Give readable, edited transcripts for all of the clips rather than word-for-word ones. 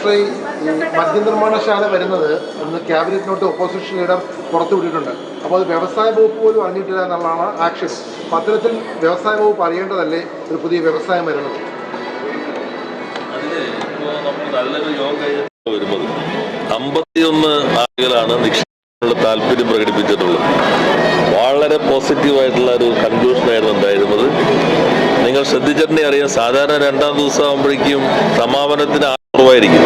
മിനിസ്റ്ററെ മദ്യനിർമ്മാണശാല വരുന്നത് ഒന്ന് cabinet not opposition leader പുറത്തുവിട്ടിട്ടുണ്ട്. അപ്പോൾ അത് വ്യവസായ വകുപ്പ് പോലും അറിഞ്ഞിട്ടില്ല എന്നുള്ളതാണ് ആക്ഷൻ. അപ്പോൾ അത്തരത്തിൽ വ്യവസായ വകുപ്പ് അറിയേണ്ടതല്ലേ ഒരു പുതിയ വ്യവസായം വരുന്നത്? നല്ലൊരു യോഗം വരുന്നത് 51 ആളുകളാണ് നിക്ഷേപത്തിനുള്ള താല്പര്യം പ്രകടിപ്പിച്ചിട്ടുള്ളത്. വളരെ പോസിറ്റീവായിട്ടുള്ള ഒരു കൺക്ലൂഷനായിരുന്നു ഉണ്ടായിരുന്നത്. നിങ്ങൾ ശ്രദ്ധിച്ചിട്ടുണ്ടെങ്കിൽ അറിയാം, സാധാരണ 2ാം ദിവസം ആകുമ്പോഴേക്കും സമാപനത്തിന് കുറവായിരിക്കും.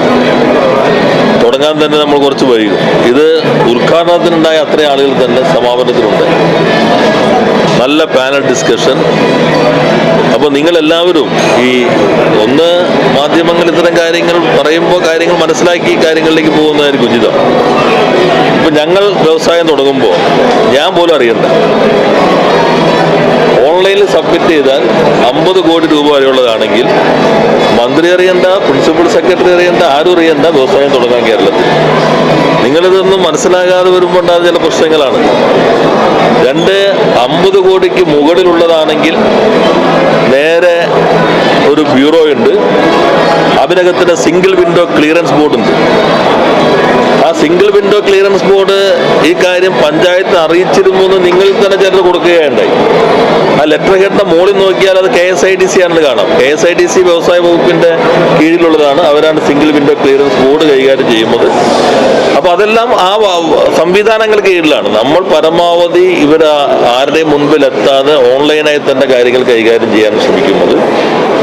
തുടങ്ങാൻ തന്നെ നമ്മൾ കുറച്ച് വൈകും. ഇത് ഉദ്ഘാടനത്തിനുണ്ടായ അത്രയും ആളുകൾ തന്നെ സമാപനത്തിനുണ്ട്. നല്ല പാനൽ ഡിസ്കഷൻ. അപ്പോൾ നിങ്ങളെല്ലാവരും ഈ മാധ്യമങ്ങൾ ഇത്തരം കാര്യങ്ങൾ പറയുമ്പോൾ കാര്യങ്ങൾ മനസ്സിലാക്കി കാര്യങ്ങളിലേക്ക് പോകുന്നതായിരിക്കും ഉചിതം. ഇപ്പം ഞങ്ങൾ വ്യവസായം തുടങ്ങുമ്പോൾ ഞാൻ പോലും അറിയണ്ട, ഓൺലൈനിൽ സബ്മിറ്റ് ചെയ്താൽ 50 കോടി രൂപ വരെയുള്ളതാണെങ്കിൽ മന്ത്രി അറിയണ്ട, പ്രിൻസിപ്പൽ സെക്രട്ടറി അറിയണ്ട, ആരും അറിയണ്ട വ്യവസായം തുടങ്ങാൻ കേരളത്തിൽ. നിങ്ങളിതൊന്നും മനസ്സിലാകാതെ വരുമ്പോൾ ഉണ്ടാകുന്ന ചില പ്രശ്നങ്ങളാണ്. 50 കോടിക്ക് മുകളിലുള്ളതാണെങ്കിൽ നേരെ ഒരു ബ്യൂറോ ഉണ്ട്, അതിനകത്തിന് സിംഗിൾ വിൻഡോ ക്ലിയറൻസ് ബോർഡ് ഉണ്ട്. ആ സിംഗിൾ വിൻഡോ ക്ലിയറൻസ് ബോർഡ് ഈ കാര്യം പഞ്ചായത്ത് അറിയിച്ചിരുന്നു എന്ന് നിങ്ങൾ തന്നെ ചിലർ കൊടുക്കുകയുണ്ടായി. ആ ലെറ്റർ ഹെഡിന്റെ മുകളിൽ നോക്കിയാൽ അത് KSIDC ആണെന്ന് കാണാം. KSIDC വ്യവസായ വകുപ്പിന്റെ കീഴിലുള്ളതാണ്. അവരാണ് സിംഗിൾ വിൻഡോ ക്ലിയറൻസ് ബോർഡ് കൈകാര്യം ചെയ്യുന്നത്. അപ്പൊ അതെല്ലാം ആ സംവിധാനങ്ങൾക്ക് കീഴിലാണ്. നമ്മൾ പരമാവധി ഇവർ ആരുടെയും മുൻപിലെത്താതെ ഓൺലൈനായി തന്നെ കാര്യങ്ങൾ കൈകാര്യം ചെയ്യാൻ ശ്രമിക്കുന്നത്.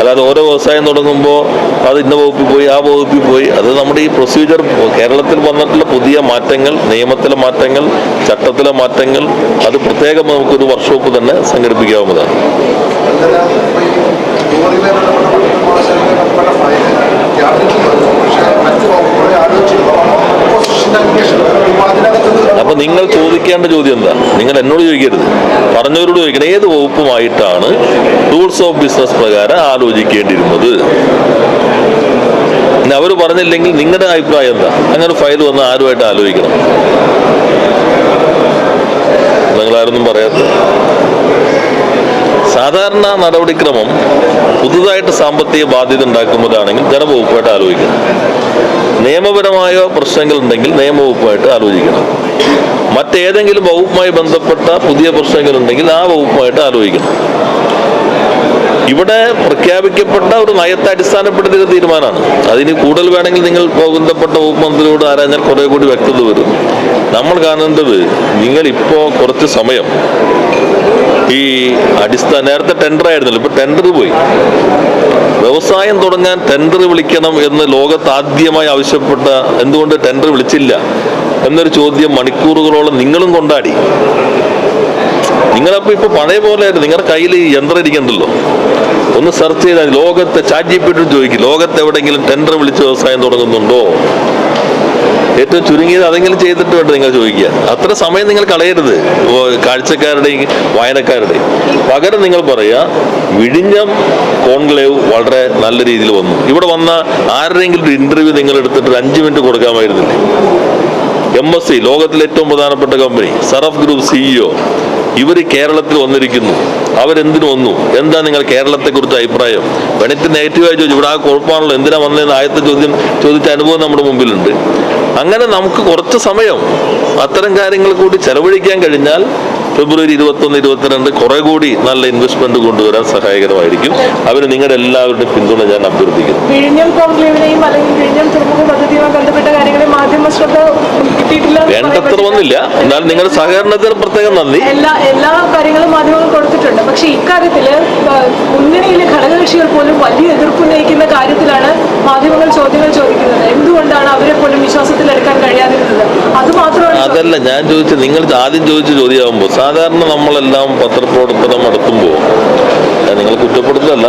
അല്ലാതെ ഓരോ വ്യവസായം തുടങ്ങുമ്പോൾ അത് ഇന്ന വകുപ്പിൽ പോയി ആ വകുപ്പിൽ പോയി, അത് നമ്മുടെ ഈ പ്രൊസീജിയർ കേരളത്തിൽ വന്നിട്ടുള്ള പുതിയ മാറ്റങ്ങൾ, നിയമത്തിലെ മാറ്റങ്ങൾ, ചട്ടത്തിലെ മാറ്റങ്ങൾ, അത് പ്രത്യേകം നമുക്കൊരു വർക്ക്ഷോപ്പ് തന്നെ സംഘടിപ്പിക്കാവുന്നതാണ്. അപ്പൊ നിങ്ങൾ ചോദിക്കേണ്ട ചോദ്യം എന്താ? നിങ്ങൾ എന്നോട് ചോദിക്കരുത്, പറഞ്ഞവരോട് ചോദിക്കണം. ഏത് വകുപ്പുമായിട്ടാണ് റൂൾസ് ഓഫ് ബിസിനസ് പ്രകാരം ആലോചിക്കേണ്ടിയിരുന്നത്? അവർ പറഞ്ഞില്ലെങ്കിൽ നിങ്ങളുടെ അഭിപ്രായം എന്താ? അങ്ങനെ ഫയൽ വന്ന് ആരുമായിട്ട് ആലോചിക്കണം? നിങ്ങളാരൊന്നും പറയാത്ത സാധാരണ നടപടിക്രമം പുതുതായിട്ട് സാമ്പത്തിക ബാധ്യത ഉണ്ടാക്കുമ്പോഴാണെങ്കിൽ ധനവകുപ്പായിട്ട് ആലോചിക്കണം. നിയമപരമായ പ്രശ്നങ്ങളുണ്ടെങ്കിൽ നിയമവകുപ്പായിട്ട് ആലോചിക്കണം. മറ്റേതെങ്കിലും വകുപ്പുമായി ബന്ധപ്പെട്ട പുതിയ പ്രശ്നങ്ങളുണ്ടെങ്കിൽ ആ വകുപ്പുമായിട്ട് ആലോചിക്കണം. ഇവിടെ പ്രഖ്യാപിക്കപ്പെട്ട ഒരു നയത്തെ അടിസ്ഥാനപ്പെടുത്തിയ തീരുമാനമാണ്. അതിന് കൂടുതൽ വേണമെങ്കിൽ നിങ്ങൾ ബന്ധപ്പെട്ട വകുപ്പ് മന്ത്രിയോട് ആരാഞ്ഞാൽ കുറെ കൂടി വ്യക്തത വരും. നമ്മൾ കാണേണ്ടത്, നിങ്ങളിപ്പോ കുറച്ച് സമയം ഈ നേരത്തെ ടെൻഡർ ആയിരുന്നല്ലോ, ഇപ്പൊ ടെൻഡർ പോയി. വ്യവസായം തുടങ്ങാൻ ടെൻഡർ വിളിക്കണം എന്ന് ലോകത്ത് ആദ്യമായി ആവശ്യപ്പെട്ട എന്തുകൊണ്ട് ടെൻഡർ വിളിച്ചില്ല എന്നൊരു ചോദ്യം മണിക്കൂറുകളോളം നിങ്ങളും കൊണ്ടാടി. നിങ്ങളപ്പോ ഇപ്പൊ പഴയ പോലെ ആയിരുന്നു. നിങ്ങളുടെ കയ്യിൽ യന്ത്രം ഇരിക്കണ്ടല്ലോ, ഒന്ന് സെർച്ച് ചെയ്താൽ ലോകത്തെ ChatGPT ചോദിക്കും, ലോകത്ത് എവിടെയെങ്കിലും ടെൻഡർ വിളിച്ച് വ്യവസായം തുടങ്ങുന്നുണ്ടോ? ഏറ്റവും ചുരുങ്ങിയത് അതെങ്കിലും ചെയ്തിട്ട് വേണ്ട നിങ്ങൾ ചോദിക്കുക. അത്ര സമയം നിങ്ങൾ കളയരുത് കാഴ്ചക്കാരുടെയും വായനക്കാരുടെയും. പകരം നിങ്ങൾ പറയുക, വിഴിഞ്ഞം കോൺക്ലേവ് വളരെ നല്ല രീതിയിൽ വന്നു. ഇവിടെ വന്ന ആരുടെയെങ്കിലും ഒരു ഇന്റർവ്യൂ നിങ്ങൾ എടുത്തിട്ട് 5 മിനിറ്റ് കൊടുക്കാമായിരുന്നില്ലേ? MSC ലോകത്തിലെ ഏറ്റവും പ്രധാനപ്പെട്ട കമ്പനി, സറഫ് ഗ്രൂപ്പ് CEO, ഇവർ കേരളത്തിൽ വന്നിരിക്കുന്നു. അവരെന്തിനു വന്നു? എന്താ നിങ്ങൾ കേരളത്തെക്കുറിച്ച് അഭിപ്രായം? വേണിട്ട് നെഗറ്റീവായി ചോദിച്ചു. ഇവിടെ ആ കുഴപ്പമാണല്ലോ, എന്തിനാ വന്നതെന്ന് ആദ്യത്തെ ചോദിച്ച അനുഭവം നമ്മുടെ മുമ്പിലുണ്ട്. അങ്ങനെ നമുക്ക് കുറച്ച് സമയം അത്തരം കാര്യങ്ങൾ കൂടി ചെലവഴിക്കാൻ കഴിഞ്ഞാൽ ഫെബ്രുവരി 21, 22 കുറെ കൂടി നല്ല ഇൻവെസ്റ്റ്മെന്റ് കൊണ്ടുവരാൻ സഹായകരമായിരിക്കും. അവര് നിങ്ങളുടെ എല്ലാവരുടെയും പിന്തുണ ഞാൻ അഭ്യർത്ഥിക്കുന്നു. വിഴിഞ്ഞം കോൺക്ലേവിനെയും അല്ലെങ്കിൽ വിഴിഞ്ഞം തുറമുഖ പദ്ധതിയുമായി ബന്ധപ്പെട്ട കാര്യങ്ങളെ മാധ്യമ ശ്രദ്ധ കിട്ടിയിട്ടില്ല, വേണ്ടത്ര വന്നില്ല. എന്നാൽ നിങ്ങളുടെ സഹകരണത്തിന് പ്രത്യേകം നന്ദി. എല്ലാ കാര്യങ്ങളും മാധ്യമങ്ങൾ കൊടുത്തിട്ടുണ്ട്. പക്ഷെ ഇക്കാര്യത്തില് മുന്നണിയിലെ ഘടകകക്ഷികൾ പോലും വലിയ എതിർപ്പുന്നയിക്കുന്ന കാര്യത്തിലാണ് മാധ്യമങ്ങൾ ചോദ്യങ്ങൾ ചോദിക്കുന്നത്. എന്തുകൊണ്ടാണ് അവരെ പോലും വിശ്വാസത്തിലെടുക്കാൻ കഴിയാതിരുന്നത്? അത് മാത്രമാണ്. അതല്ല ഞാൻ ചോദിച്ചത്. നിങ്ങൾ ആദ്യം ചോദിച്ച ചോദ്യമാകുമ്പോൾ സാധാരണ നമ്മളെല്ലാം പത്രപ്രവർത്തനം നടത്തുമ്പോൾ നിങ്ങൾ കുറ്റപ്പെടുത്തല്ല,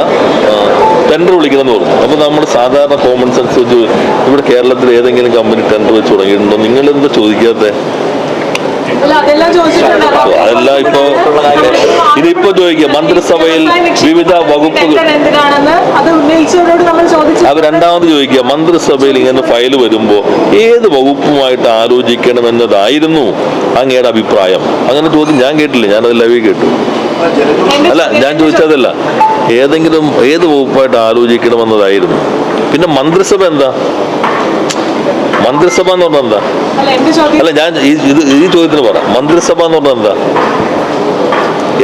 ടെൻഡർ വിളിക്കണം എന്ന് പറഞ്ഞു. അപ്പോൾ നമ്മൾ സാധാരണ കോമൺ സെൻസ് വെച്ച് ഇവിടെ കേരളത്തിൽ ഏതെങ്കിലും കമ്പനി ടെൻഡർ വെച്ച് തുടങ്ങിയിട്ടുണ്ടോ? നിങ്ങൾ എന്താ ചോദിക്കാത്തെ? അതെല്ലാം ഇതിപ്പോ ചോദിക്കുക. മന്ത്രിസഭയിൽ വിവിധ വകുപ്പുകൾ അത് രണ്ടാമത് ചോദിക്കുക. മന്ത്രിസഭയിൽ ഇങ്ങനെ ഫയൽ വരുമ്പോ ഏത് വകുപ്പുമായിട്ട് ആലോചിക്കണമെന്നതായിരുന്നു അങ്ങയുടെ അഭിപ്രായം? അങ്ങനെ ചോദ്യം ഞാൻ കേട്ടില്ല. ഞാനത് ലൈവിൽ കേട്ടു. അല്ല, ഞാൻ ചോദിച്ചതല്ല, ഏത് വകുപ്പായിട്ട് ആലോചിക്കണമെന്നതായിരുന്നു. പിന്നെ മന്ത്രിസഭ എന്താ? മന്ത്രിസഭ എന്ന് പറഞ്ഞാൽ എന്താ? അല്ല എന്റെ ചോദ്യം അല്ല, ഞാൻ ഈ ചോദ്യത്തിന് പറ, മന്ത്രിസഭ എന്ന് പറഞ്ഞാൽ എന്താ?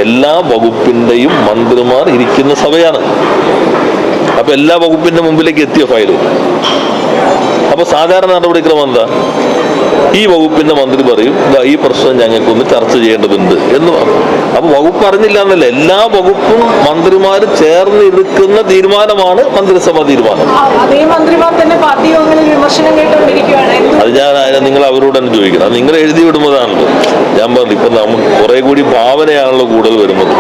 എല്ലാ വകുപ്പിന്റെയും മന്ത്രിമാർ ഇരിക്കുന്ന സഭയാണ്. അപ്പൊ എല്ലാ വകുപ്പിന്റെ മുമ്പിലേക്ക് എത്തിയ ഫയല്. അപ്പൊ സാധാരണ നടപടിക്രമം എന്താ? ഈ വകുപ്പിന്റെ മന്ത്രി പറയും ഈ പ്രശ്നം ഞങ്ങൾക്കൊന്ന് ചർച്ച ചെയ്യേണ്ടതുണ്ട് എന്ന് പറഞ്ഞു. അപ്പൊ വകുപ്പ് അറിഞ്ഞില്ല എന്നല്ല, എല്ലാ വകുപ്പും മന്ത്രിമാർ ചേർന്ന് എടുക്കുന്ന തീരുമാനമാണ് മന്ത്രിസഭാ തീരുമാനം. അതേ മന്ത്രിമാർ തന്നെ പാർട്ടി യോഗങ്ങളിൽ വിമർശനം കേട്ടുകൊണ്ടിരിക്കുകയാണ്. അത് ഞാൻ നിങ്ങൾ അവരോട് തന്നെ ചോദിക്കണം. അത് നിങ്ങൾ എഴുതി വിടുന്നതാണല്ലോ. ഞാൻ പറഞ്ഞു, ഇപ്പൊ നമുക്ക് കുറെ കൂടി ഭാവനയാണല്ലോ കൂടുതൽ വരുന്നത്.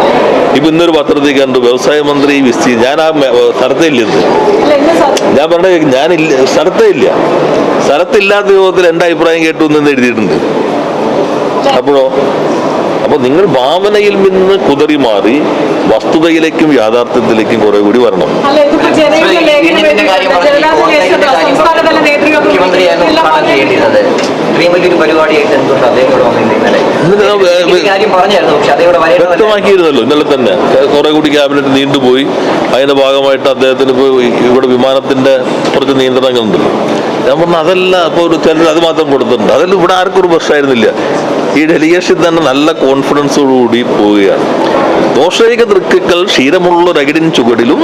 ഇപ്പൊ ഇന്നൊരു പത്രത്തിൽ കണ്ടു വ്യവസായ മന്ത്രി ഞാൻ ആ സ്ഥലത്തില്ലെന്ന് ഞാൻ പറഞ്ഞ ഞാനില്ല, സ്ഥലത്തില്ലാത്ത യോഗത്തിൽ എന്റെ അഭിപ്രായം കേട്ടു എന്ന് എഴുതിയിട്ടുണ്ട്. അപ്പൊ നിങ്ങൾ ഭാവനയിൽ നിന്ന് കുതറി മാറി വസ്തുതയിലേക്കും യാഥാർത്ഥ്യത്തിലേക്കും കുറെ കൂടി വരണം. വ്യക്തമാക്കിയിരുന്നല്ലോ ഇന്നലെ തന്നെ. കുറെ കൂടി ക്യാബിനറ്റ് നീണ്ടുപോയി. അതിന്റെ ഭാഗമായിട്ട് അദ്ദേഹത്തിന് ഇപ്പോൾ ഇവിടെ വിമാനത്തിന്റെ കുറച്ച് നിയന്ത്രണങ്ങളുണ്ട്. ഞാൻ പറഞ്ഞു അതല്ല, ഇപ്പോൾ ഒരു ചിലർ അത് മാത്രം കൊടുത്തിട്ടുണ്ട്. അതെല്ലാം ഇവിടെ ആർക്കും ഒരു പ്രശ്നമായിരുന്നില്ല. ഈ ഡെലിഗേഷൻ തന്നെ നല്ല കോൺഫിഡൻസോടുകൂടി പോവുകയാണ്. ദോഷൈക ദൃക്കുകൾ ക്ഷീരമുള്ളൊരകിടിൻ ചുവടിലും